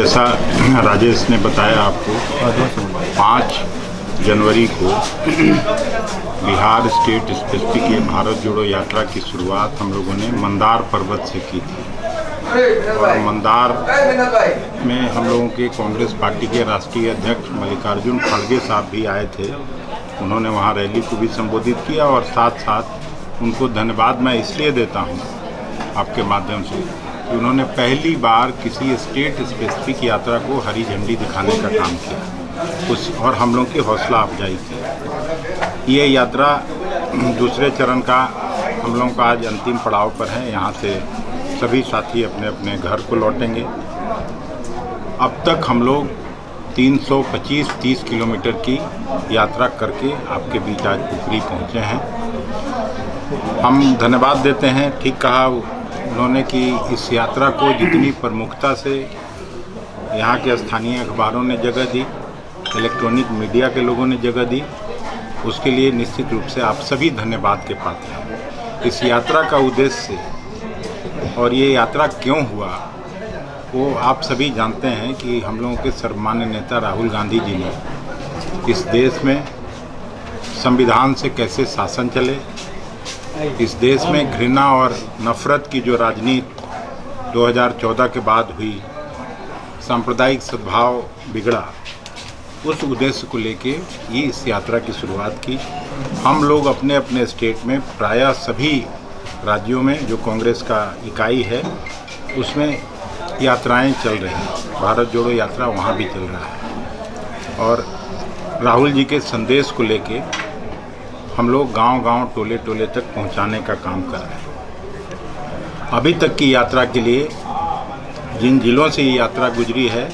जैसा राजेश ने बताया आपको 5 जनवरी को बिहार स्टेट स्पेसिफिक ये भारत जोड़ो यात्रा की शुरुआत हम लोगों ने मंदार पर्वत से की थी। और मंदार में हम लोगों के कांग्रेस पार्टी के राष्ट्रीय अध्यक्ष मल्लिकार्जुन खड़गे साहब भी आए थे। उन्होंने वहां रैली को भी संबोधित किया और साथ साथ उनको धन्यवाद मैं इसलिए देता हूं आपके माध्यम से कि उन्होंने पहली बार किसी स्टेट स्पेसिफिक यात्रा को हरी झंडी दिखाने का काम किया और हम लोगों की हौसला अफजाई की। ये यात्रा दूसरे चरण का हम लोगों का आज अंतिम पड़ाव पर है। यहाँ से सभी साथी अपने अपने घर को लौटेंगे। अब तक हम लोग 325-30 किलोमीटर की यात्रा करके आपके बीच आज पुपरी पहुँचे हैं। हम धन्यवाद देते हैं, ठीक कहा उन्होंने कि इस यात्रा को जितनी प्रमुखता से यहाँ के स्थानीय अखबारों ने जगह दी, इलेक्ट्रॉनिक मीडिया के लोगों ने जगह दी, उसके लिए निश्चित रूप से आप सभी धन्यवाद के पात्र हैं। इस यात्रा का उद्देश्य और ये यात्रा क्यों हुआ वो आप सभी जानते हैं कि हम लोगों के सर्वमान्य नेता राहुल गांधी जी ने इस देश में संविधान से कैसे शासन चले, इस देश में घृणा और नफरत की जो राजनीति 2014 के बाद हुई, सांप्रदायिक सद्भाव बिगड़ा, उस उद्देश्य को लेके ये इस यात्रा की शुरुआत की। हम लोग अपने अपने स्टेट में प्रायः सभी राज्यों में जो कांग्रेस का इकाई है उसमें यात्राएं चल रही हैं। भारत जोड़ो यात्रा वहाँ भी चल रहा है और राहुल जी के संदेश को लेके हम लोग गांव-गांव, टोले-टोले तक पहुंचाने का काम कर रहे हैं। अभी तक की यात्रा के लिए जिन जिलों से ये यात्रा गुजरी है,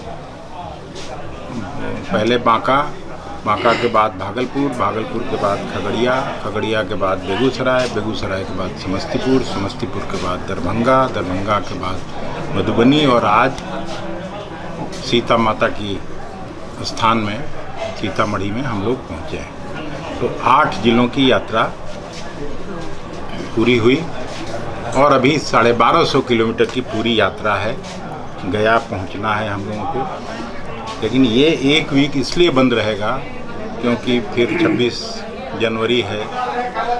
पहले बांका के बाद भागलपुर, भागलपुर के बाद खगड़िया, खगड़िया के बाद बेगूसराय, बेगूसराय के बाद समस्तीपुर, समस्तीपुर के बाद दरभंगा, दरभंगा के बाद मधुबनी और आज सीता माता की स्थान में सीतामढ़ी में हम लोग पहुँचे हैं। तो 8 जिलों की यात्रा पूरी हुई और अभी 1250 किलोमीटर की पूरी यात्रा है। गया पहुंचना है हम लोगों को, लेकिन ये 1 वीक इसलिए बंद रहेगा क्योंकि फिर 26 जनवरी है,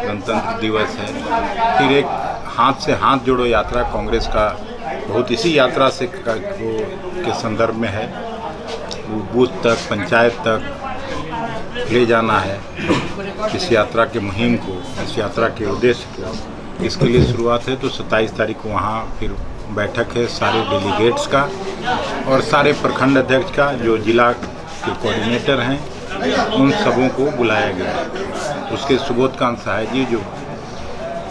गणतंत्र दिवस है। फिर एक हाथ से हाथ जोड़ो यात्रा कांग्रेस का बहुत इसी यात्रा से के संदर्भ में है। बूथ तक, पंचायत तक ले जाना है इस यात्रा के मुहिम को, इस यात्रा के उद्देश्य को। इसके लिए शुरुआत है तो 27 तारीख को वहाँ फिर बैठक है सारे डेलीगेट्स का और सारे प्रखंड अध्यक्ष का, जो जिला के कोऑर्डिनेटर हैं, उन सबों को बुलाया गया। उसके सुबोध कांत सहाय जी जो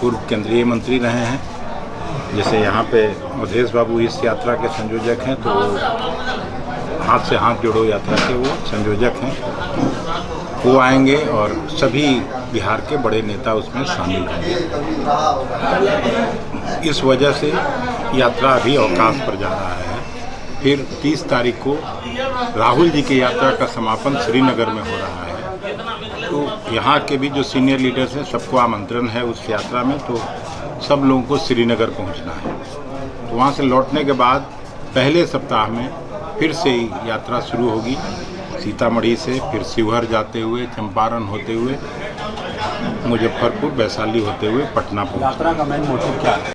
पूर्व केंद्रीय मंत्री रहे हैं, जैसे यहाँ पे अवधेश बाबू इस यात्रा के संयोजक हैं, तो हाथ से हाथ जोड़ो यात्रा के वो संयोजक हैं, वो आएंगे और सभी बिहार के बड़े नेता उसमें शामिल होंगे। इस वजह से यात्रा अभी अवकाश पर जा रहा है। फिर 30 तारीख को राहुल जी की यात्रा का समापन श्रीनगर में हो रहा है। तो यहाँ के भी जो सीनियर लीडर्स हैं सबको आमंत्रण है उस यात्रा में, तो सब लोगों को श्रीनगर पहुँचना है। तो वहाँ से लौटने के बाद पहले सप्ताह में फिर से यात्रा शुरू होगी सीतामढ़ी से, फिर शिवहर जाते हुए, चंपारण होते हुए, मुजफ्फरपुर, वैशाली होते हुए पटना पहुँचना। यात्रा का मेन मोटिव क्या है?